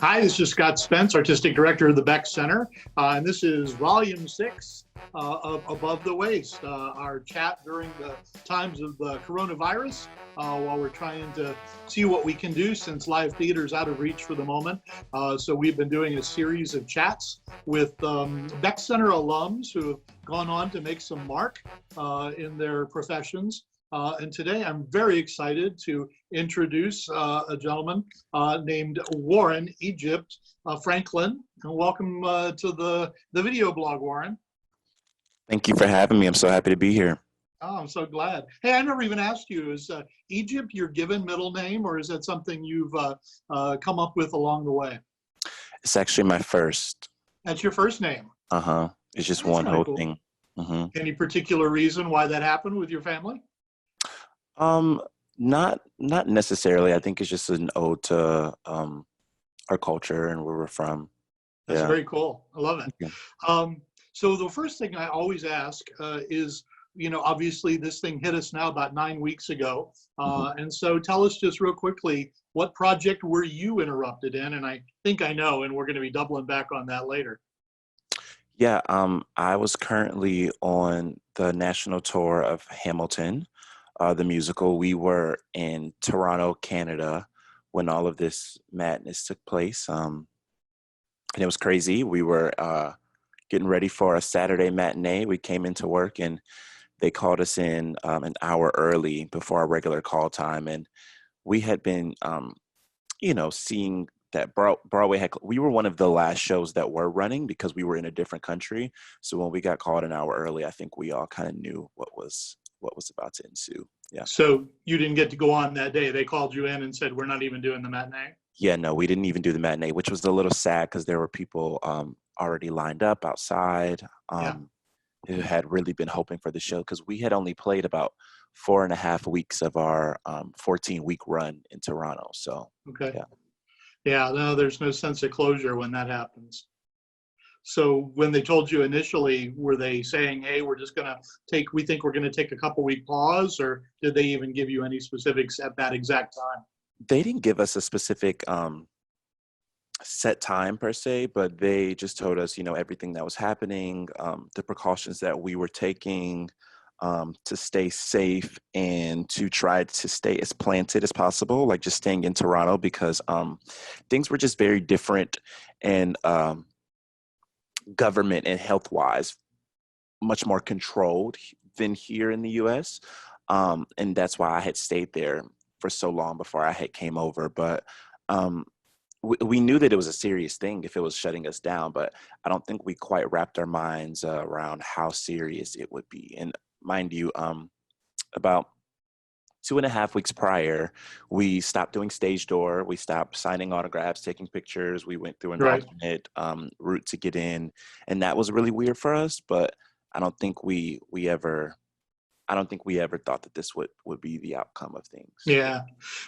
Hi, this is Scott Spence, Artistic Director of the Beck Center, and this is Volume 6 of Above the Waist, our chat during the times of the coronavirus, while we're trying to see what we can do since live theater is out of reach for the moment. So we've been doing a series of chats with Beck Center alums who have gone on to make some mark in their professions. And today I'm very excited to introduce a gentleman named Warren Egypt Franklin. And welcome to the video blog, Warren. Thank you for having me. I'm so happy to be here. Oh, I'm so glad. Hey, I never even asked you, is Egypt your given middle name, or is that something you've come up with along the way? It's actually my first. That's your first name? Uh-huh. It's just That's one whole cool. thing. Mm-hmm. Any particular reason why that happened with your family? Not necessarily. I think it's just an ode to our culture and where we're from. That's Yeah. very cool. I love it. Yeah. So the first thing I always ask is, obviously this thing hit us now about 9 weeks ago. And so tell us just real quickly, what project were you interrupted in? And I think I know, and we're going to be doubling back on that later. Yeah. I was currently on the national tour of Hamilton, the musical. We were in Toronto, Canada, when all of this madness took place. And it was crazy. We were getting ready for a Saturday matinee. We came into work and they called us in an hour early before our regular call time. And we had been, seeing that Broadway we were one of the last shows that were running because we were in a different country. So when we got called an hour early, I think we all kind of knew what was about to ensue. Yeah. So you didn't get to go on that day. They called you in and said, we're not even doing the matinee? Yeah, no, we didn't even do the matinee, which was a little sad because there were people already lined up outside who had really been hoping for the show because we had only played about 4.5 weeks of our 14-week run in Toronto. So, okay. Yeah, no, there's no sense of closure when that happens. So when they told you initially, were they saying, hey, we think we're going to take a couple-week pause, or did they even give you any specifics at that exact time? They didn't give us a specific set time per se, but they just told us, everything that was happening, the precautions that we were taking to stay safe and to try to stay as planted as possible, like just staying in Toronto because things were just very different and government and health-wise much more controlled than here in the US. And that's why I had stayed there for so long before I had came over. But we knew that it was a serious thing if it was shutting us down, but I don't think we quite wrapped our minds around how serious it would be. And mind you, about 2.5 weeks prior, we stopped doing stage door. We stopped signing autographs, taking pictures. We went through an alternate route to get in, and that was really weird for us. But I don't think we ever thought that this would be the outcome of things. Yeah.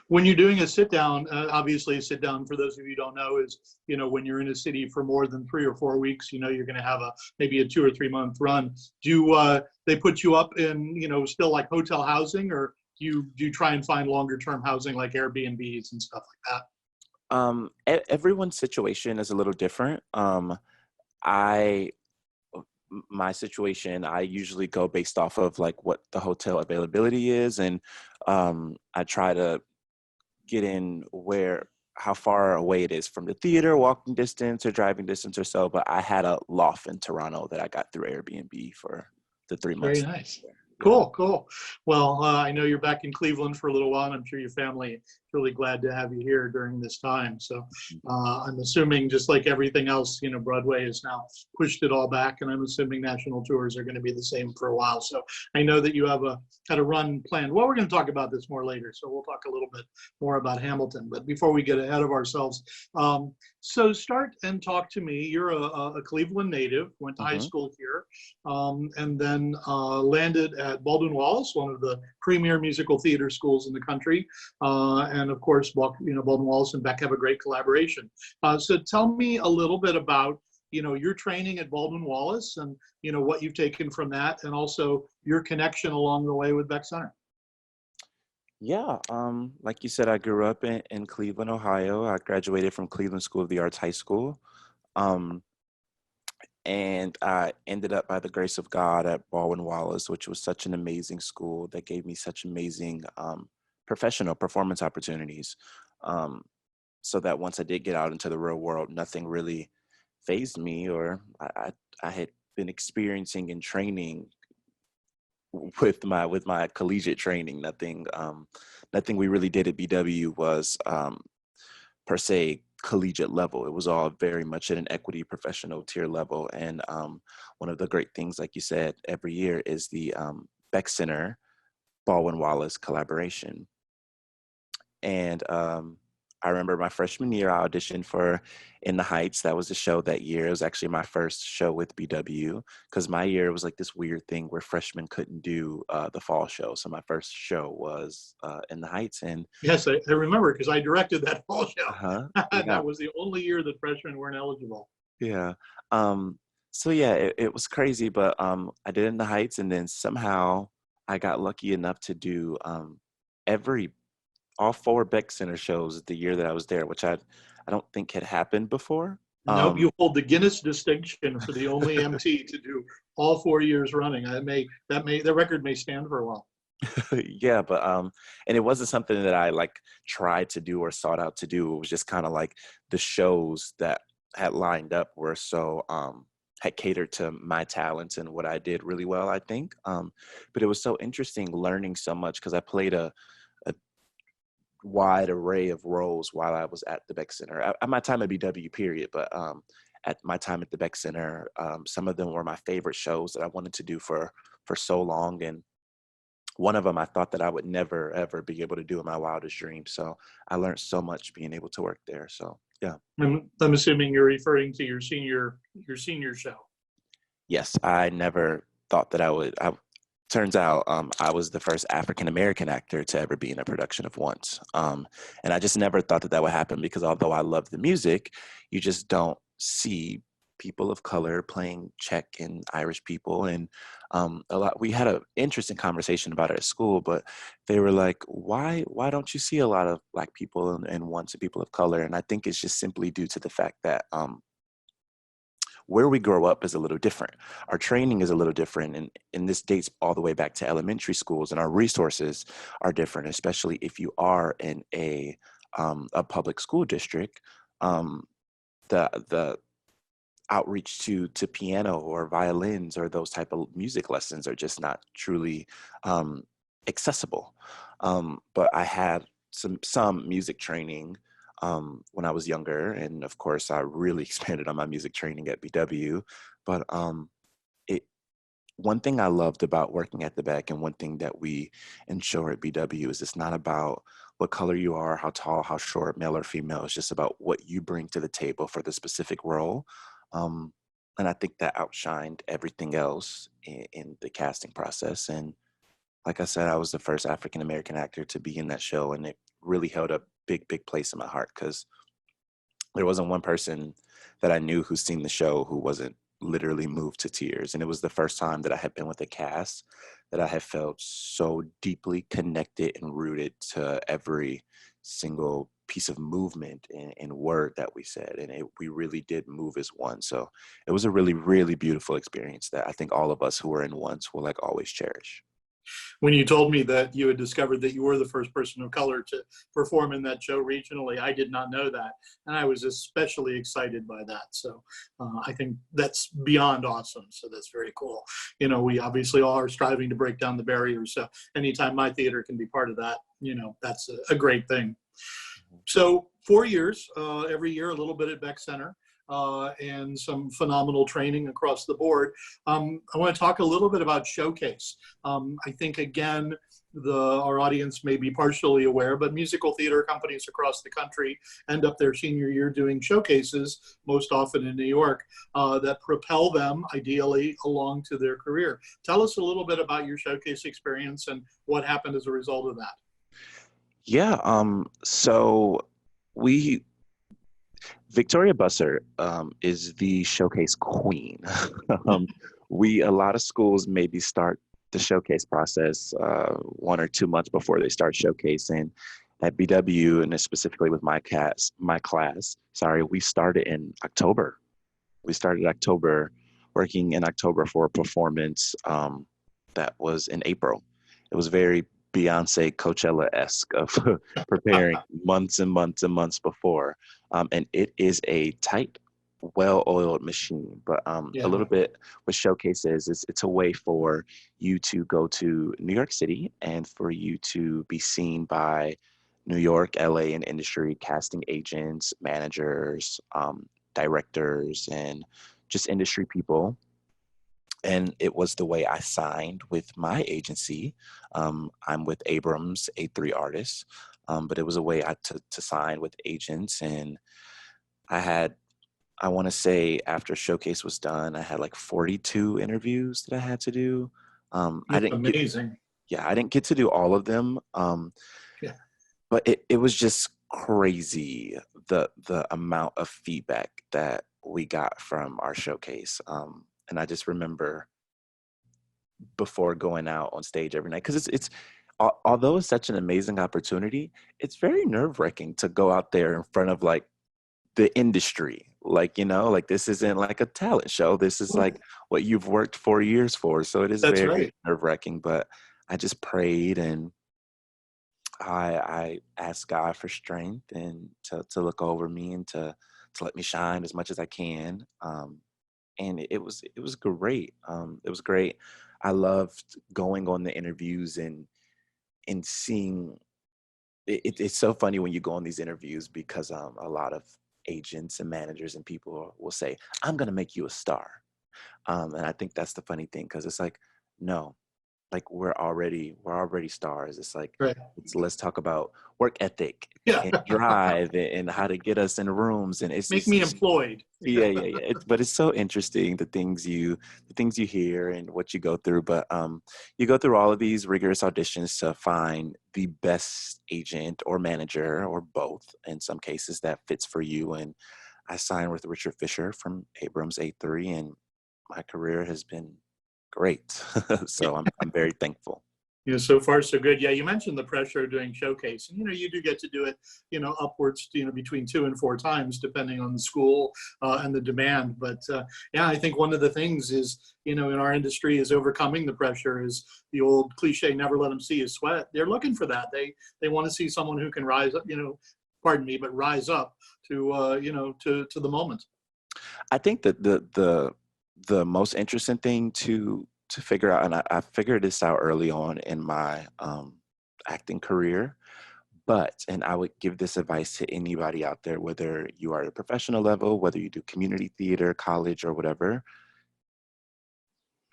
When you're doing a sit down, obviously a sit down, for those of you who don't know, is, when you're in a city for more than 3 or 4 weeks, you're going to have maybe a 2 or 3 month run. Do they put you up in, still like hotel housing, or do you try and find longer term housing like Airbnbs and stuff like that? Everyone's situation is a little different. My situation, I usually go based off of like what the hotel availability is, and I try to get in how far away it is from the theater, walking distance or driving distance or so. But I had a loft in Toronto that I got through Airbnb for the 3 months. Very nice. Cool. Well, I know you're back in Cleveland for a little while, and I'm sure your family is really glad to have you here during this time. So I'm assuming, just like everything else, Broadway has now pushed it all back, and I'm assuming national tours are going to be the same for a while. So I know that you had a run planned. Well, we're going to talk about this more later, so we'll talk a little bit more about Hamilton. But before we get ahead of ourselves, so start and talk to me. You're a Cleveland native, went to high school here, and then landed at Baldwin, Wallace, one of the premier musical theater schools in the country. And of course, Baldwin Wallace and Beck have a great collaboration. So tell me a little bit about, your training at Baldwin Wallace and, what you've taken from that, and also your connection along the way with Beck Center. Yeah, like you said, I grew up in Cleveland, Ohio. I graduated from Cleveland School of the Arts High School. Um, and I ended up, by the grace of God, at Baldwin Wallace, which was such an amazing school that gave me such amazing professional performance opportunities. Um, so that once I did get out into the real world, nothing really phased me, or I had been experiencing and training with my collegiate training. Nothing we really did at BW was per se collegiate level. It was all very much at an equity professional tier level. And one of the great things, like you said, every year is the Beck Center Baldwin Wallace collaboration. And I remember my freshman year, I auditioned for In the Heights. That was the show that year. It was actually my first show with BW, because my year was like this weird thing where freshmen couldn't do the fall show. So my first show was In the Heights. And Yes, I remember because I directed that fall show. uh-huh, And yeah, that was the only year that freshmen weren't eligible. yeah. Um, so yeah, it was crazy, but I did In the Heights, and then somehow I got lucky enough to do every all four Beck Center shows the year that I was there, which I don't think had happened before. Nope, you hold the Guinness distinction for the only MT to do all 4 years running. The record may stand for a while. Yeah, but and it wasn't something that I like tried to do or sought out to do. It was just kind of like the shows that had lined up were so had catered to my talents and what I did really well, I think. But it was so interesting learning so much because I played a wide array of roles while I was at the Beck Center. At my time at BW, period, but at my time at the Beck Center, some of them were my favorite shows that I wanted to do for so long, and one of them I thought that I would never ever be able to do in my wildest dreams. So I learned so much being able to work there. So yeah. I'm assuming you're referring to your senior show. Yes, I never thought that I would. Turns out I was the first African American actor to ever be in a production of Once. And I just never thought that that would happen because although I love the music, you just don't see people of color playing Czech and Irish people. And we had an interesting conversation about it at school, but they were like, why don't you see a lot of Black people and Once and people of color? And I think it's just simply due to the fact that where we grow up is a little different. Our training is a little different. And this dates all the way back to elementary schools, and our resources are different, especially if you are in a public school district. The outreach to piano or violins or those type of music lessons are just not truly accessible. But I had some music training when I was younger, and of course, I really expanded on my music training at BW. But it one thing I loved about working at the Beck, and one thing that we ensure at BW, is it's not about what color you are, how tall, how short, male or female. It's just about what you bring to the table for the specific role. Um, and I think that outshined everything else in the casting process. And like I said, I was the first African American actor to be in that show, and it really held a big place in my heart because there wasn't one person that I knew who's seen the show who wasn't literally moved to tears. And it was the first time that I had been with a cast that I had felt so deeply connected and rooted to every single piece of movement and word that we said. And we really did move as one. So it was a really beautiful experience that I think all of us who were in Once will like always cherish. When you told me that you had discovered that you were the first person of color to perform in that show regionally, I did not know that. And I was especially excited by that. So I think that's beyond awesome. So that's very cool. You know, we obviously all are striving to break down the barriers. So anytime my theater can be part of that, you know, that's a great thing. So 4 years, every year, a little bit at Beck Center. And some phenomenal training across the board. I want to talk a little bit about Showcase. I think, again, our audience may be partially aware, but musical theater companies across the country end up their senior year doing showcases, most often in New York, that propel them, ideally, along to their career. Tell us a little bit about your showcase experience and what happened as a result of that. Yeah, so we Victoria Busser is the showcase queen. A lot of schools maybe start the showcase process 1 or 2 months before they start showcasing at BW, and specifically with my class. Sorry, we started in October. We started October, working in October for a performance that was in April. It was very Beyonce Coachella-esque of preparing months and months and months before. And it is a tight, well-oiled machine. But a Yeah. little bit what Showcase is it's a way for you to go to New York City and for you to be seen by New York, LA, and industry casting agents, managers, directors, and just industry people. And it was the way I signed with my agency. I'm with Abrams, A3 Artists, but it was a way to sign with agents. And I had, I want to say after Showcase was done, I had like 42 interviews that I had to do. I That's didn't get, amazing. yeah, I didn't get to do all of them. Yeah. But it was just crazy, the amount of feedback that we got from our showcase. And I just remember before going out on stage every night, because although it's such an amazing opportunity, it's very nerve-wracking to go out there in front of like the industry. Like, like this isn't like a talent show. This is like what you've worked 4 years for. So it is That's very right. nerve-wracking, but I just prayed and I asked God for strength and to look over me and to let me shine as much as I can. And it was great. It was great. I loved going on the interviews and seeing. It's so funny when you go on these interviews because a lot of agents and managers and people will say, "I'm gonna make you a star," and I think that's the funny thing because it's like, no, like we're already stars. It's like Right. let's talk about work ethic Yeah. and drive and how to get us in rooms, and it's Make it's me just employed. yeah. But it's so interesting the things you hear and what you go through. But you go through all of these rigorous auditions to find the best agent or manager or both in some cases that fits for you. And I signed with Richard Fisher from Abrams A3, and my career has been great. So I'm very thankful. So far so good. Yeah, you mentioned the pressure of doing showcase, and you do get to do it, upwards, between 2 and 4 times, depending on the school and the demand. But yeah, I think one of the things is, in our industry, is overcoming the pressure. Is the old cliche, "Never let them see you sweat." They're looking for that. They want to see someone who can rise up, pardon me, but rise up to to the moment. I think that the most interesting thing to figure out, and I figured this out early on in my acting career, and I would give this advice to anybody out there, whether you are at a professional level, whether you do community theater, college, or whatever,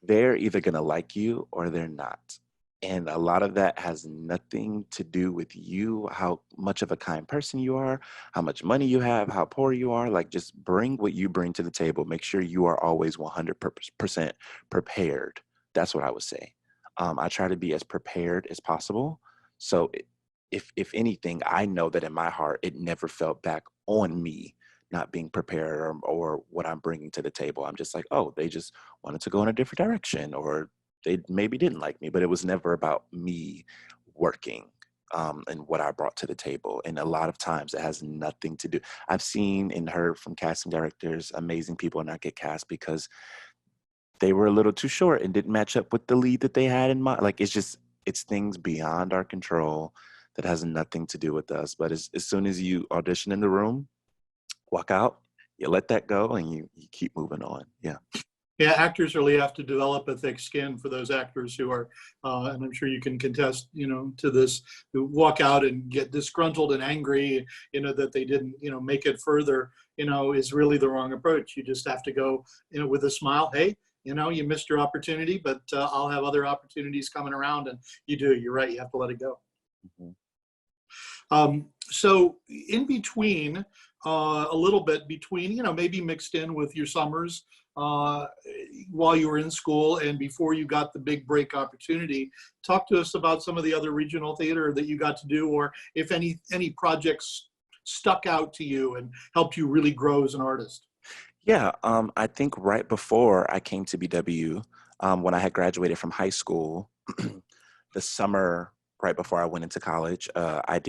they're either going to like you or they're not. And a lot of that has nothing to do with you, how much of a kind person you are, how much money you have, how poor you are. Like, just bring what you bring to the table. Make sure you are always 100% prepared. That's what I would say. I try to be as prepared as possible. So if anything, I know that in my heart, it never felt back on me not being prepared or what I'm bringing to the table. I'm just like, oh, they just wanted to go in a different direction, or they maybe didn't like me, but it was never about me working and what I brought to the table. And a lot of times it has nothing to do. I've seen and heard from casting directors, amazing people not get cast because they were a little too short and didn't match up with the lead that they had in mind. Like, it's things beyond our control that has nothing to do with us. But as soon as you audition in the room, walk out, you let that go, and you keep moving on. Yeah. Yeah, actors really have to develop a thick skin for those actors who are, and I'm sure you can contest, to this, who walk out and get disgruntled and angry, that they didn't, make it further, is really the wrong approach. You just have to go, with a smile. Hey, you missed your opportunity, but I'll have other opportunities coming around. And you're right. You have to let it go. Mm-hmm. So in between, a little bit between, maybe mixed in with your summers while you were in school and before you got the big break opportunity, talk to us about some of the other regional theater that you got to do, or if any projects stuck out to you and helped you really grow as an artist. Yeah, I think right before I came to BW, When I had graduated from high school, the summer right before I went into college, I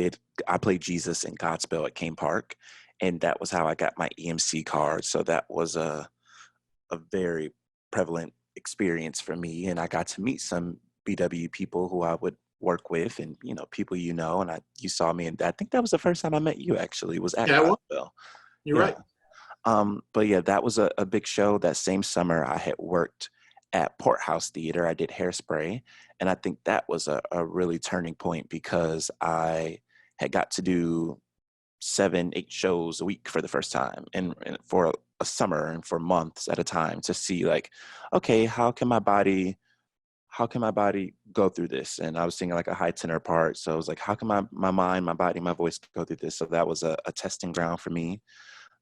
played Jesus in Godspell at Kane Park, and that was how I got my EMC card. So that was a very prevalent experience for me, and I got to meet some BW people who I would work with, and people and you saw me, and I think that was the first time I met you. Actually, was at Yeah, well, Godspell. you're Yeah. right. But yeah, that was a big show. That same summer, I had worked at Porthouse Theater. I did Hairspray, and I think that was a really turning point because I had got to do 7, 8 shows a week for the first time, and for a summer and for months at a time to see like, okay, how can my body go through this? And I was singing like a high tenor part, so I was like, how can my mind, my body, my voice go through this? So that was a testing ground for me.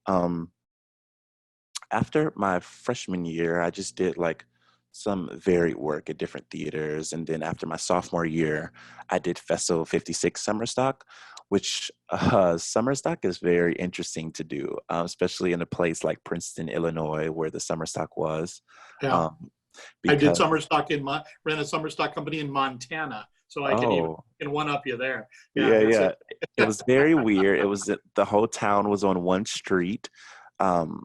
Um, After my freshman year, I just did like some varied work at different theaters. And then after my sophomore year, I did Festival 56 summer stock, which summer stock is very interesting to do, especially in a place like Princeton, Illinois, where the summer stock was. Yeah. Um, I did because, summer stock ran a summer stock company in Montana, so I can even oh, can one up you there. Yeah, yeah, it's a yeah. It was very weird. It was the whole town was on one street. Um,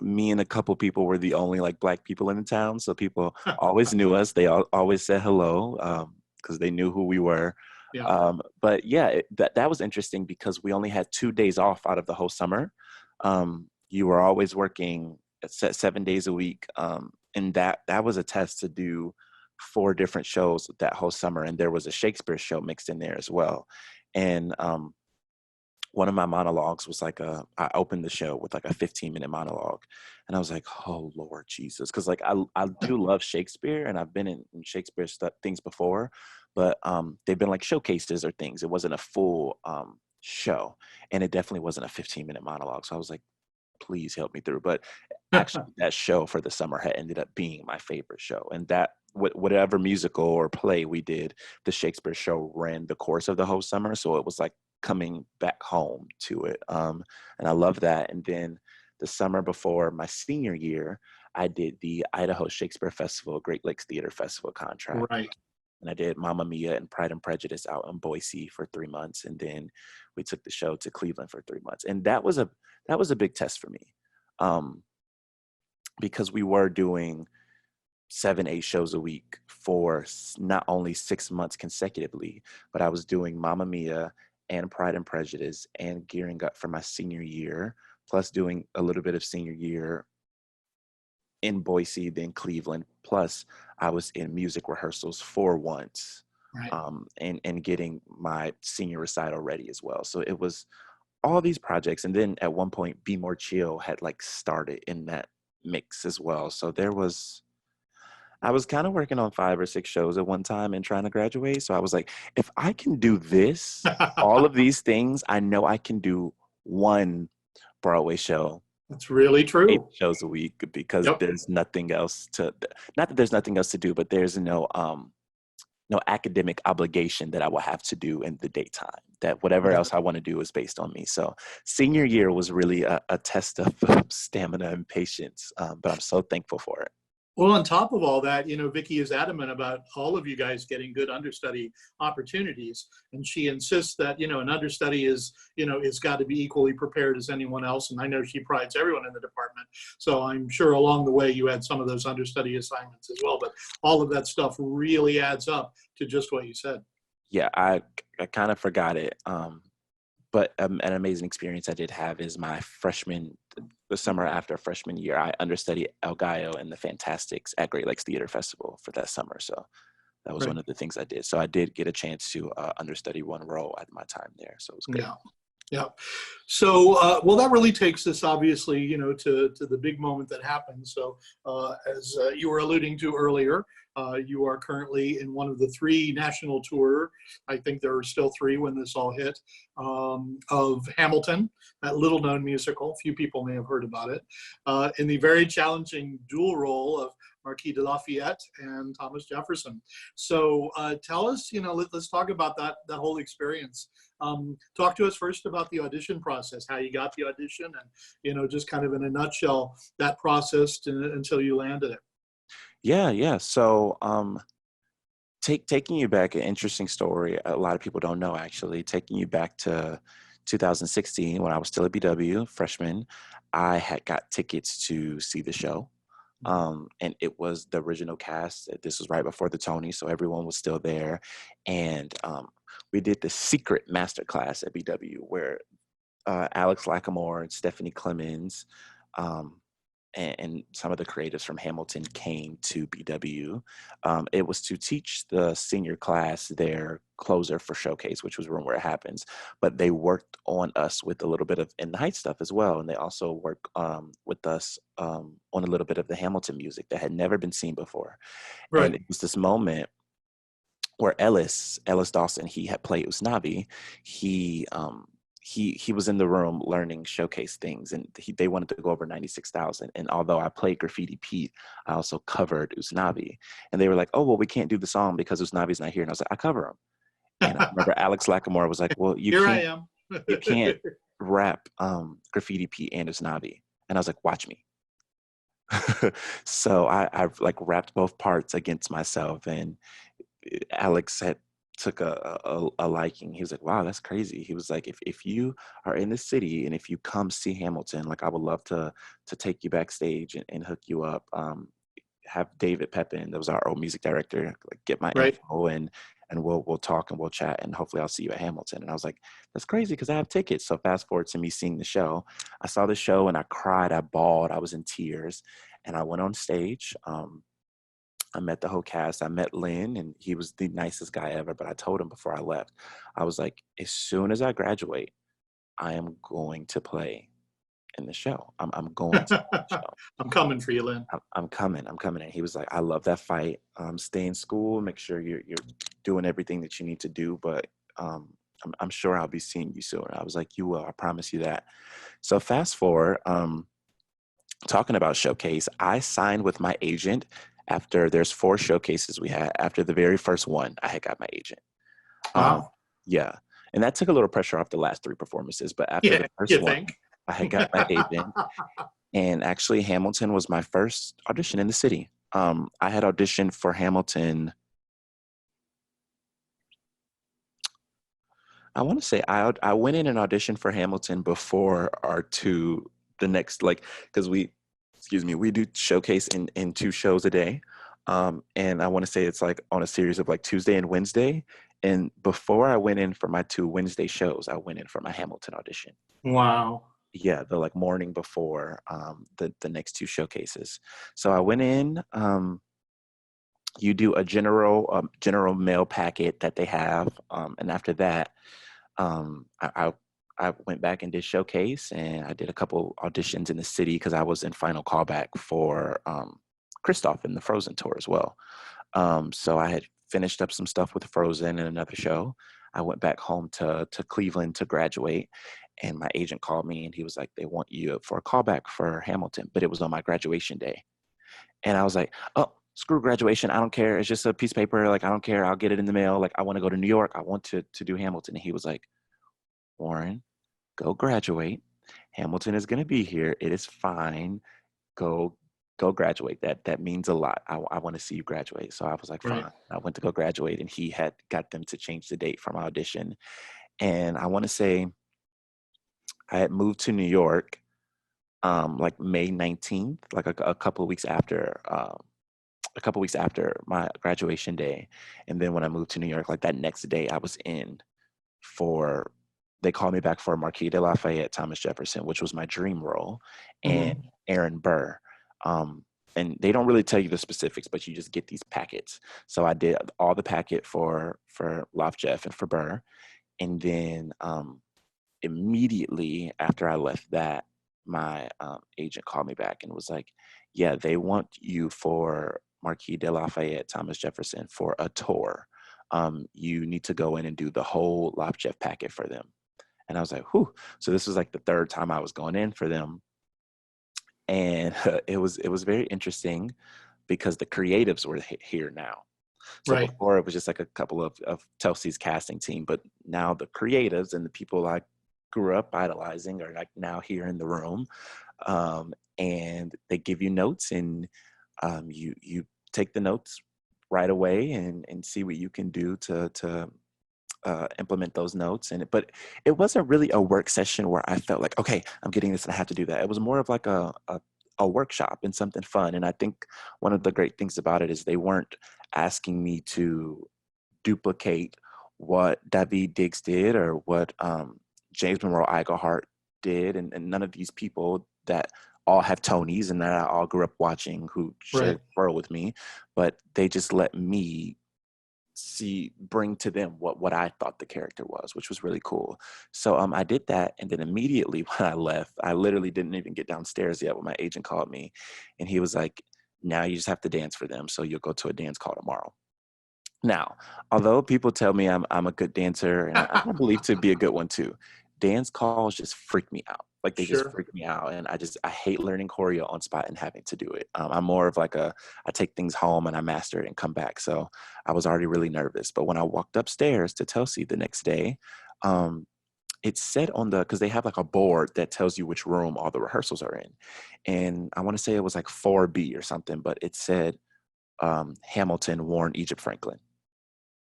Me and a couple people were the only like black people in the town, so people always knew us. They always said hello because they knew who we were. yeah, But yeah, that was interesting because we only had 2 days off out of the whole summer. You were always working 7 days a week, and that was a test to do 4 different shows that whole summer, and there was a Shakespeare show mixed in there as well. And one of my monologues was like I opened the show with like a 15-minute monologue, and I was like, oh Lord Jesus, because like I do love Shakespeare, and I've been in Shakespeare things before, but they've been like showcases or things. It wasn't a full show, and it definitely wasn't a 15-minute monologue. So I was like, please help me through. But actually, that show for the summer had ended up being my favorite show, and that whatever musical or play we did, the Shakespeare show ran the course of the whole summer, so it was like coming back home to it. And I love that. And then the summer before my senior year, I did the Idaho Shakespeare Festival, Great Lakes Theater Festival contract. right. And I did Mamma Mia and Pride and Prejudice out in Boise for 3 months. And then we took the show to Cleveland for 3 months. And that was a big test for me. Because we were doing 7, 8 shows a week for not only 6 months consecutively, but I was doing Mamma Mia and Pride and Prejudice and gearing up for my senior year, plus doing a little bit of senior year in Boise, then Cleveland. Plus, I was in music rehearsals for once, Right. and getting my senior recital ready as well. So it was all these projects, and then at one point, Be More Chill had like started in that mix as well. So I was kind of working on 5 or 6 shows at one time and trying to graduate. So I was like, if I can do this, all of these things, I know I can do one Broadway show, That's really 8 true. shows a week, because Yep. there's nothing else to, not that there's nothing else to do, but there's no academic obligation that I will have to do in the daytime, that whatever else I want to do is based on me. So senior year was really a test of stamina and patience, but I'm so thankful for it. Well, on top of all that, Vicky is adamant about all of you guys getting good understudy opportunities. And she insists that, an understudy is got to be equally prepared as anyone else. And I know she prides everyone in the department. So I'm sure along the way you had some of those understudy assignments as well. But all of that stuff really adds up to just what you said. Yeah, I kind of forgot it. But an amazing experience I did have is the summer after freshman year, I understudied El Gallo and the Fantastics at Great Lakes Theater Festival for that summer. So that was Right. one of the things I did. So I did get a chance to understudy one role at my time there. So it was good. Yeah. Yeah. So, well, that really takes us obviously, to the big moment that happened. So, as you were alluding to earlier, you are currently in one of the 3 national tour. I think there are still 3 when this all hit, of Hamilton, that little known musical. Few people may have heard about it, in the very challenging dual role of Marquis de Lafayette and Thomas Jefferson. So tell us, let's talk about that whole experience. Talk to us first about the audition process, how you got the audition, and just kind of in a nutshell that process until you landed it. Yeah. So, taking you back, an interesting story. A lot of people don't know actually. Taking you back to 2016 when I was still at BW freshman, I had got tickets to see the show. And it was the original cast. This was right before the Tony, so everyone was still there. And we did the secret master class at BW where Alex Lackamore and Stephanie Clemens, um, and some of the creatives from Hamilton came to BW. It was to teach the senior class their closer for Showcase, which was Room Where It Happens. But they worked on us with a little bit of In the Heights stuff as well. And they also worked with us on a little bit of the Hamilton music that had never been seen before. And Right. it was this moment where Ellis Dawson, he had played Usnavi. He he was in the room learning Showcase things, and they wanted to go over 96,000. And although I played Graffiti Pete, I also covered Usnavi. And they were like, "Oh well, we can't do the song because Usnavi's not here." And I was like, "I cover him." And I remember Alex Lackamore was like, "Well, Here I am. you can't rap Graffiti Pete and Usnavi." And I was like, "Watch me." So I like rapped both parts against myself, and Alex had took a liking. He was like, "Wow, that's crazy." He was like, if you are in the city and if you come see Hamilton, like I would love to take you backstage and hook you up. Have David Pepin, that was our old music director, like get my Right. info and we'll talk and we'll chat and hopefully I'll see you at Hamilton." And I was like, "That's crazy because I have tickets." So fast forward to me seeing the show. I saw the show and I cried, I bawled, I was in tears, and I went on stage. I met the whole cast. I met Lynn, and he was the nicest guy ever. But I told him before I left, I was like, as soon as I graduate, I am going to play in the show. I'm going to play the show. I'm coming for you, Lynn. I'm coming. I'm coming. And he was like, I love that fight. Stay in school. Make sure you're doing everything that you need to do. But I'm sure I'll be seeing you soon. I was like, you will. I promise you that. So fast forward. Talking about Showcase, I signed with my agent after there's 4 showcases we had. After the very first one, I had got my agent. Wow. Yeah. And that took a little pressure off the last 3 performances. But after Yeah, the first you one, think? I had got my agent. And actually, Hamilton was my first audition in the city. I had auditioned for Hamilton. I want to say I went in and auditioned for Hamilton before our 2, the next, like, because we do showcase in 2 shows a day. And I want to say it's like on a series of like Tuesday and Wednesday. And before I went in for my 2 Wednesday shows, I went in for my Hamilton audition. Wow. Yeah, the like morning before the next 2 showcases. So I went in. You do a general mail packet that they have, and after that, I went back and did showcase, and I did a couple auditions in the city because I was in final callback for Kristoff in the Frozen tour as well. So I had finished up some stuff with Frozen and another show. I went back home to Cleveland to graduate, and my agent called me and he was like, "They want you for a callback for Hamilton," but it was on my graduation day. And I was like, "Oh, screw graduation. I don't care. It's just a piece of paper. Like, I don't care. I'll get it in the mail. Like, I want to go to New York. I want to do Hamilton." And he was like, "Warren, go graduate. Hamilton is going to be here. It is fine. Go, go graduate. That means a lot. I want to see you graduate." So I was like, Right. fine. I went to go graduate, and he had got them to change the date from audition. And I want to say I had moved to New York like May 19th, like a couple of weeks after. A couple weeks after my graduation day. And then when I moved to New York, like that next day, I was in for, they called me back for Marquis de Lafayette, Thomas Jefferson, which was my dream role, and Mhm. Aaron Burr. And they don't really tell you the specifics, but you just get these packets. So I did all the packet for Laf Jeff and for Burr. And then immediately after I left that, my agent called me back and was like, "Yeah, they want you for Marquis de Lafayette, Thomas Jefferson for a tour. You need to go in and do the whole Laf Jeff packet for them." And I was like, "Whew!" So this was like the 3rd time I was going in for them, and it was very interesting because the creatives were here now. So Right. before it was just like a couple of Chelsea's casting team, but now the creatives and the people I grew up idolizing are like now here in the room, and they give you notes, and you take the notes right away and see what you can do to implement those notes. But it wasn't really a work session where I felt like, okay, I'm getting this and I have to do that. It was more of like a workshop and something fun. And I think one of the great things about it is they weren't asking me to duplicate what David Diggs did or what James Monroe Iglehart did, and none of these people that all have Tonys and that I all grew up watching who shared Right. the world with me, but they just let me bring to them what I thought the character was, which was really cool. So I did that, and then immediately when I left, I literally didn't even get downstairs yet when my agent called me, and he was like, "Now you just have to dance for them, so you'll go to a dance call tomorrow." Now, although people tell me I'm a good dancer, and I believe to be a good one too, dance calls just freak me out. Like they just Sure. freak me out, and I hate learning choreo on spot and having to do it. I'm more of like I take things home and I master it and come back. So I was already really nervous. But when I walked upstairs to Telsey the next day, um, it said on because they have like a board that tells you which room all the rehearsals are in, and I want to say it was like 4B or something, but it said Hamilton, Warren, Egypt, Franklin.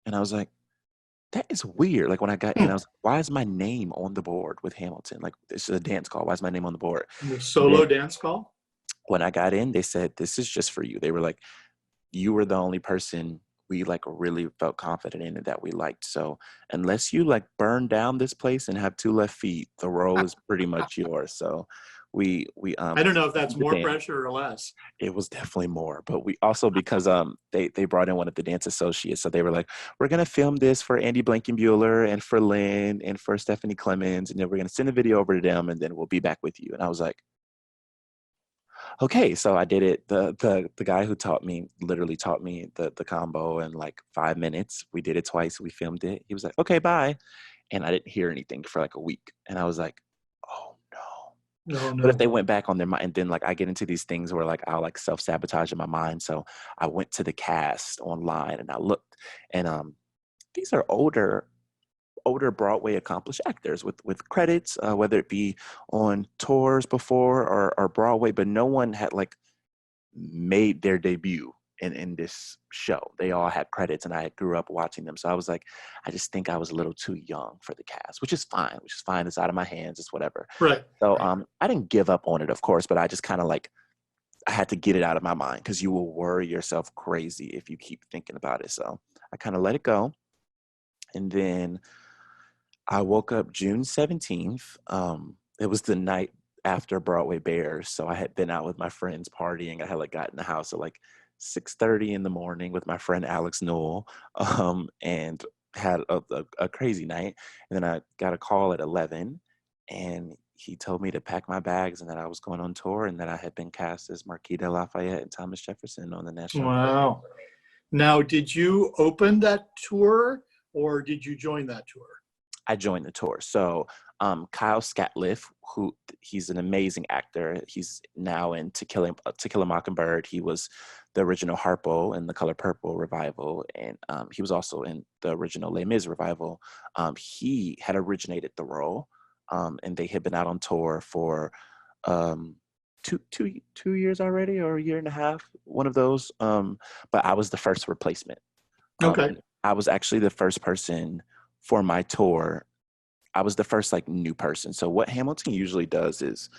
And I was like, that is weird. Like when I got in, I Hmm. was like, why is my name on the board with Hamilton? Like this is a dance call. Why is my name on the board? The And then solo dance call? when I got in, they said, this is just for you. They were like, you were the only person we like really felt confident in and that we liked. So unless you like burn down this place and have two left feet, the role is pretty much yours. So we I don't know if that's the more dance. pressure or less. It was definitely more, but we also because they brought in one of the dance associates, so they were like, we're gonna film this for Andy Blankenbuehler and for Lynn and for Stephanie Clemens, and then we're gonna send the video over to them, and then we'll be back with you. And I was like, okay, so I did it. The guy who taught me literally taught me the combo in like 5 minutes. We did it twice. We filmed it. He was like, okay, bye, and I didn't hear anything for like a week, and I was like, oh no. No, What if no. they went back on their mind? And then like I get into these things where like I'll like self-sabotage in my mind. So I went to the cast online and I looked, and these are older Broadway accomplished actors with credits, whether it be on tours before or Broadway, but no one had like made their debut in this show. They all had credits and I grew up watching them. So I was like, I just think I was a little too young for the cast, which is fine. It's out of my hands. It's whatever. Right. So Right. I didn't give up on it, of course, but I just kind of like I had to get it out of my mind because you will worry yourself crazy if you keep thinking about it. So I kind of let it go. And then I woke up June 17th. It was the night after Broadway Bears. So I had been out with my friends partying. I had like got in the house at like 6:30 in the morning with my friend Alex Newell, and had a crazy night. And then I got a call at 11 and he told me to pack my bags and that I was going on tour and that I had been cast as Marquis de Lafayette and Thomas Jefferson on the national tour. Wow. Now, did you open that tour or did you join that tour? I joined the tour. So Kyle Scatliff, who he's an amazing actor. He's now in To Kill a Mockingbird. He was the original Harpo in the Color Purple revival, and he was also in the original Les Mis revival. He had originated the role, and they had been out on tour for um, two years already, or a year and a half, one of those. But I was the first replacement. Okay. And I was actually the first person for my tour. I was the first like new person. So what Hamilton usually does is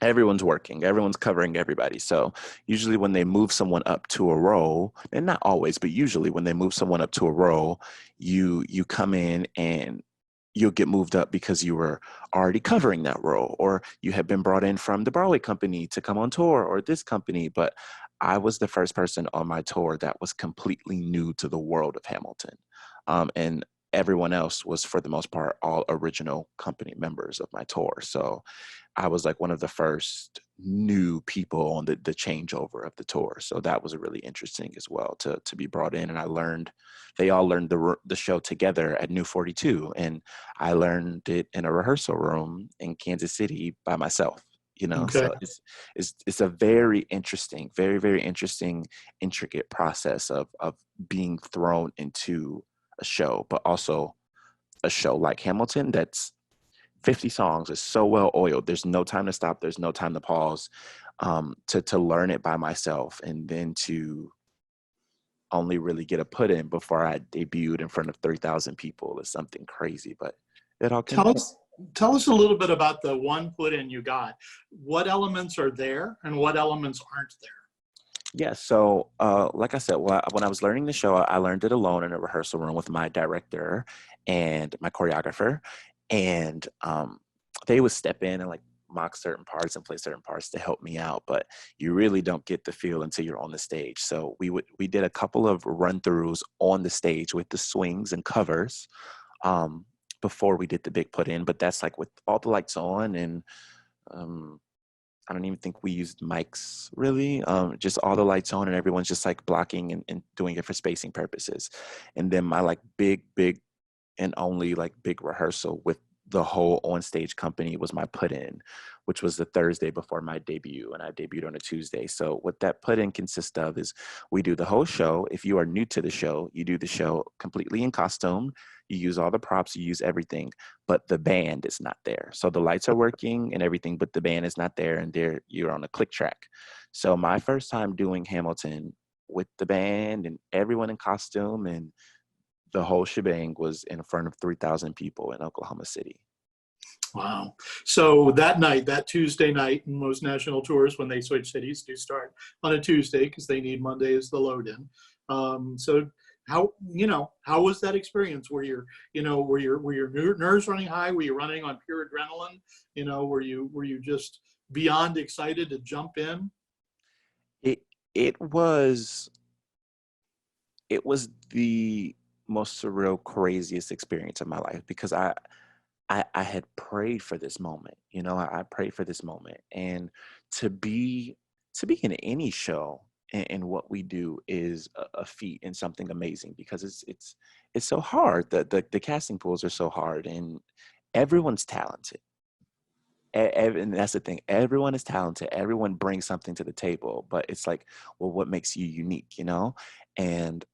everyone's working, everyone's covering everybody. So usually when they move someone up to a role, and not always, but usually when they move someone up to a role, you come in and you'll get moved up because you were already covering that role, or you have been brought in from the Broadway company to come on tour, or this company. But I was the first person on my tour that was completely new to the world of Hamilton. And everyone else was, for the most part, all original company members of my tour. So I was like one of the first new people on the changeover of the tour. So that was really interesting as well to be brought in. And I learned, they all learned the show together at New 42. And I learned it in a rehearsal room in Kansas City by myself. Okay. So it's a very interesting, very, very interesting, intricate process of being thrown into a show, but also a show like Hamilton that's 50 songs is so well oiled. There's no time to stop. There's no time to pause. to learn it by myself, and then to only really get a put in before I debuted in front of 3,000 people is something crazy, but it all came Tell together. us, tell us a little bit about the one put in you got. What elements are there and what elements aren't there? Yeah, so like I said, when I was learning the show, I learned it alone in a rehearsal room with my director and my choreographer, and they would step in and like mock certain parts and play certain parts to help me out. But you really don't get the feel until you're on the stage. So we did a couple of run throughs on the stage with the swings and covers um, before we did the big put in. But that's like with all the lights on, and um, I don't even think we used mics really. Just all the lights on and everyone's just like blocking and doing it for spacing purposes. And then my like big and only like big rehearsal with the whole on stage company was my put in, which was the Thursday before my debut, and I debuted on a Tuesday. So what that put in consists of is we do the whole show. If you are new to the show, you do the show completely in costume. You use all the props, you use everything, but the band is not there. So the lights are working and everything, but the band is not there, and there you're on a click track. So my first time doing Hamilton with the band and everyone in costume and the whole shebang was in front of 3,000 people in Oklahoma City. Wow. So that night, that Tuesday night, and most national tours, when they switch cities, do start on a Tuesday because they need Monday as the load in. So how was that experience? Were your nerves running high? Were you running on pure adrenaline? Were you just beyond excited to jump in? It it was it was the most surreal, craziest experience of my life because I had prayed for this moment. I prayed for this moment, and to be to be in any show and what we do is a feat and something amazing because it's so hard. The casting pools are so hard, and everyone's talented. And that's the thing. Everyone is talented. Everyone brings something to the table, but it's like, well, what makes you unique, And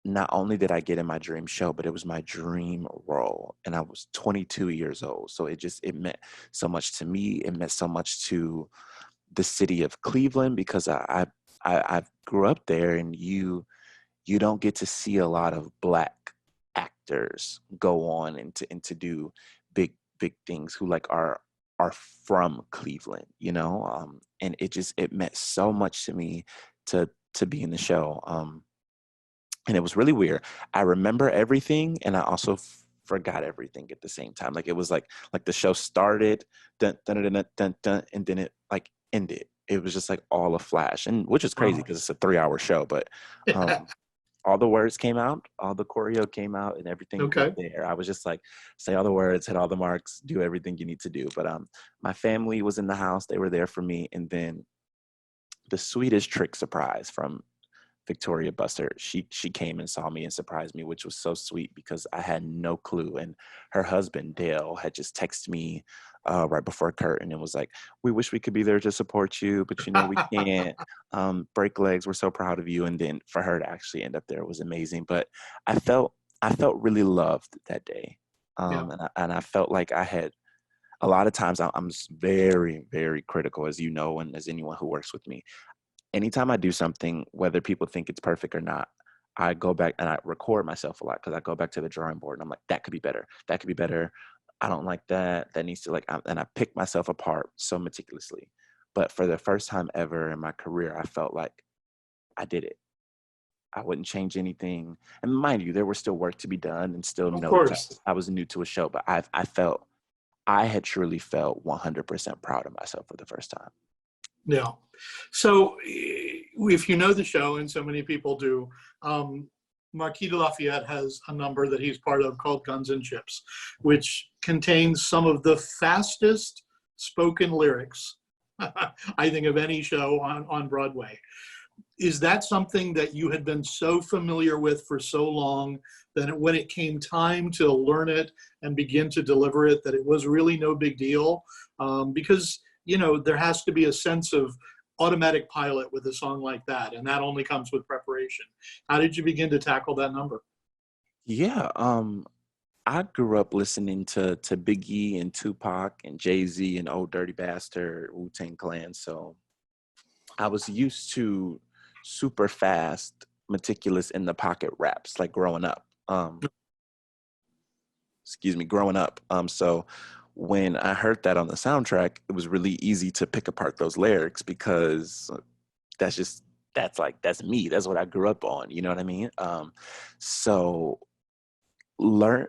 not only did I get in my dream show, but it was my dream role, and I was 22 years old. So it meant so much to me. It meant so much to the city of Cleveland because I grew up there, and you don't get to see a lot of Black actors go on and to do big things who like are from Cleveland, and it meant so much to me to be in the show. And it was really weird. I remember everything, and I also forgot everything at the same time. Like it was like the show started, dun, dun, dun, dun, dun, dun, and then it like ended. It was just like all a flash, and which is crazy Wow. because it's a 3-hour show. But all the words came out, all the choreo came out, and everything was Okay. there. I was just like, say all the words, hit all the marks, do everything you need to do. But my family was in the house; they were there for me, and then the sweetest trick surprise from Victoria Buster. She came and saw me and surprised me, which was so sweet because I had no clue. And her husband Dale had just texted me right before curtain and was like, "We wish we could be there to support you, but we can't. Break legs. We're so proud of you." And then for her to actually end up there was amazing. But I felt really loved that day, Yeah. and I felt like I had. A lot of times I'm very, very critical, as you know, and as anyone who works with me. Anytime I do something, whether people think it's perfect or not, I go back and I record myself a lot because I go back to the drawing board and I'm like, that could be better. That could be better. I don't like that. That needs to and I pick myself apart so meticulously. But for the first time ever in my career, I felt like I did it. I wouldn't change anything. And mind you, there was still work to be done and still Of notes. course. I was new to a show, but I had truly felt 100% proud of myself for the first time. Yeah. So if you know the show, and so many people do, Marquis de Lafayette has a number that he's part of called Guns and Chips, which contains some of the fastest spoken lyrics, I think, of any show on Broadway. Is that something that you had been so familiar with for so long that when it came time to learn it and begin to deliver it, that it was really no big deal? Because, there has to be a sense of automatic pilot with a song like that, and that only comes with preparation. How did you begin to tackle that number? Yeah, I grew up listening to Biggie and Tupac and Jay-Z and Old Dirty Bastard, Wu-Tang Clan. So I was used to super fast, meticulous in the pocket raps, like growing up. Growing up. So when I heard that on the soundtrack, it was really easy to pick apart those lyrics because that's just that's me. That's what I grew up on. You know what I mean? So learn,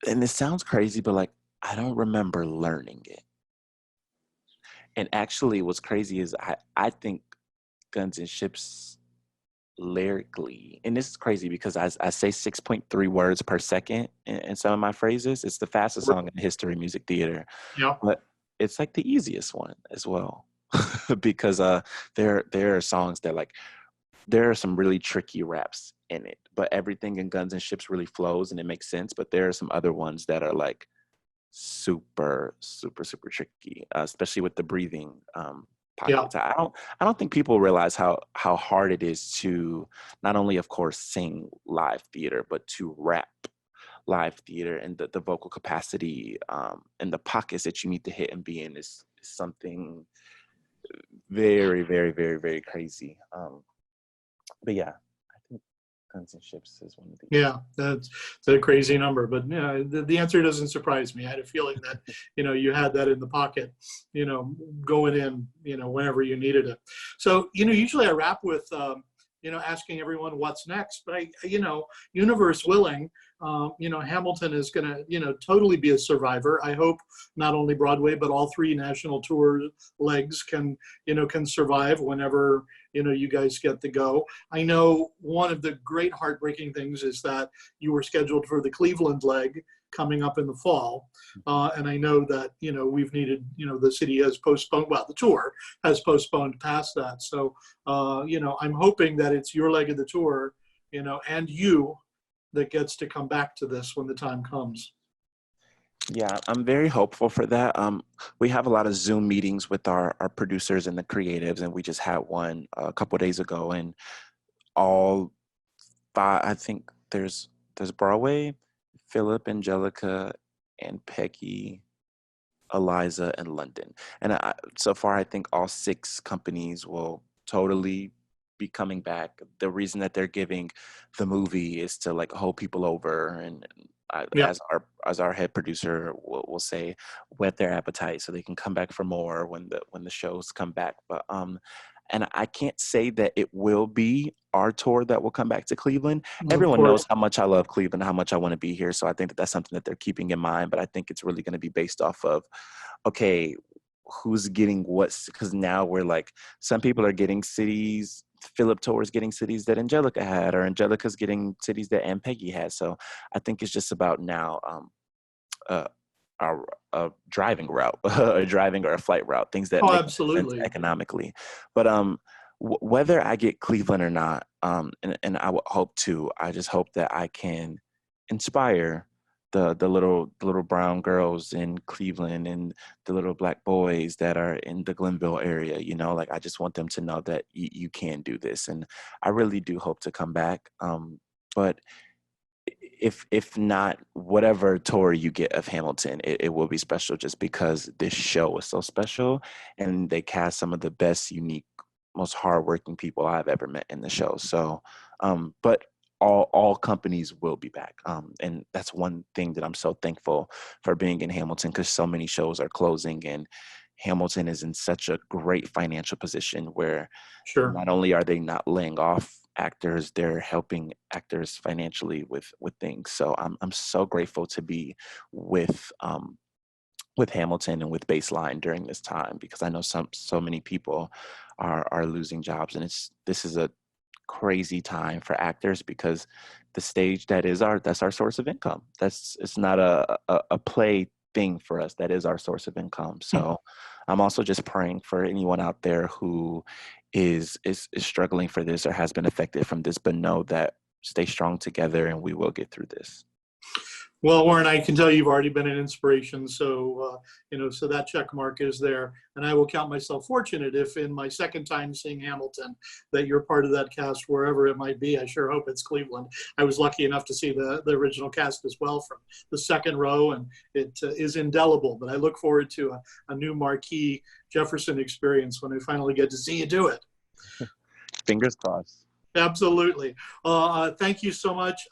and it sounds crazy, but like I don't remember learning it. And actually, what's crazy is I think Guns and Ships lyrically, and this is crazy because I say 6.3 words per second in some of my phrases. It's the fastest song in the history of music theater, Yeah. but it's like the easiest one as well. Because there are songs that like there are some really tricky raps in it, but everything in Guns and Ships really flows and it makes sense. But there are some other ones that are like super, super, super tricky, especially with the breathing Yeah. pockets. I don't think people realize how hard it is to not only, of course, sing live theater, but to rap live theater, and the vocal capacity and the pockets that you need to hit and be in is something very, very, very, very crazy. But yeah, I think Guns and Ships is one of the. Yeah, that's a crazy number, but yeah, the answer doesn't surprise me. I had a feeling that, you had that in the pocket, going in, whenever you needed it. So, usually I wrap with, asking everyone what's next, but universe willing, Hamilton is going to, totally be a survivor. I hope not only Broadway, but all three national tour legs can survive whenever, you guys get to go. I know one of the great heartbreaking things is that you were scheduled for the Cleveland leg coming up in the fall. And I know that, we've needed, the city has postponed, well, the tour has postponed past that. So, I'm hoping that it's your leg of the tour, and you that gets to come back to this when the time comes. Yeah, I'm very hopeful for that. We have a lot of Zoom meetings with our producers and the creatives, and we just had one a couple of days ago, and all five, I think there's Broadway, Philip, Angelica, and Peggy, Eliza, and London. And so far, I think all six companies will totally be coming back. The reason that they're giving the movie is to like hold people over, and Yeah. as our head producer will say, whet their appetite so they can come back for more when the shows come back. But and I can't say that it will be our tour that will come back to Cleveland. Of Everyone course. knows how much I love Cleveland, how much I want to be here. So I think that that's something that they're keeping in mind. But I think it's really going to be based off of, okay, who's getting what? Because now we're like, some people are getting cities. Philip Tour's getting cities that Angelica had, or Angelica's getting cities that Aunt Peggy had. So I think it's just about now uh, a driving route, a driving or a flight route, things that Oh, make sense absolutely. economically. But whether I get Cleveland or not, and I would hope to, I just hope that I can inspire the little brown girls in Cleveland and the little black boys that are in the Glenville area. Like I just want them to know that you can do this, and I really do hope to come back. But if not, whatever tour you get of Hamilton, it will be special just because this show is so special, and they cast some of the best, unique, most hardworking people I've ever met in the show. So, but all companies will be back, and that's one thing that I'm so thankful for being in Hamilton, because so many shows are closing, and Hamilton is in such a great financial position where Sure. not only are they not laying off actors, they're helping actors financially with things. So I'm so grateful to be with Hamilton and with Baseline during this time, because I know so many people are losing jobs, and this is a crazy time for actors, because the stage that's our source of income. It's not a play thing for us. That is our source of income. So I'm also just praying for anyone out there who is struggling for this or has been affected from this, but know that stay strong together and we will get through this. Well, Warren, I can tell you've already been an inspiration. So, so that check mark is there. And I will count myself fortunate if in my second time seeing Hamilton, that you're part of that cast wherever it might be. I sure hope it's Cleveland. I was lucky enough to see the original cast as well from the second row, and it is indelible. But I look forward to a new marquee Jefferson experience when I finally get to see you do it. Fingers crossed. Absolutely. Thank you so much,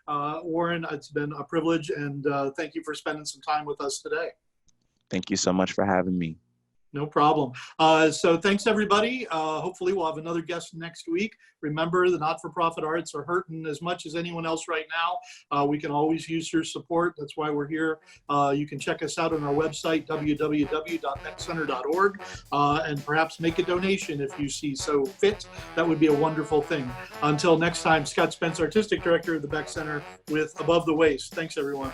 Warren. It's been a privilege, and thank you for spending some time with us today. Thank you so much for having me. No problem. So thanks, everybody. Hopefully we'll have another guest next week. Remember, the not-for-profit arts are hurting as much as anyone else right now. We can always use your support. That's why we're here. You can check us out on our website, www.beckcenter.org, and perhaps make a donation if you see so fit. That would be a wonderful thing. Until next time, Scott Spence, Artistic Director of the Beck Center with Above the Waist. Thanks, everyone.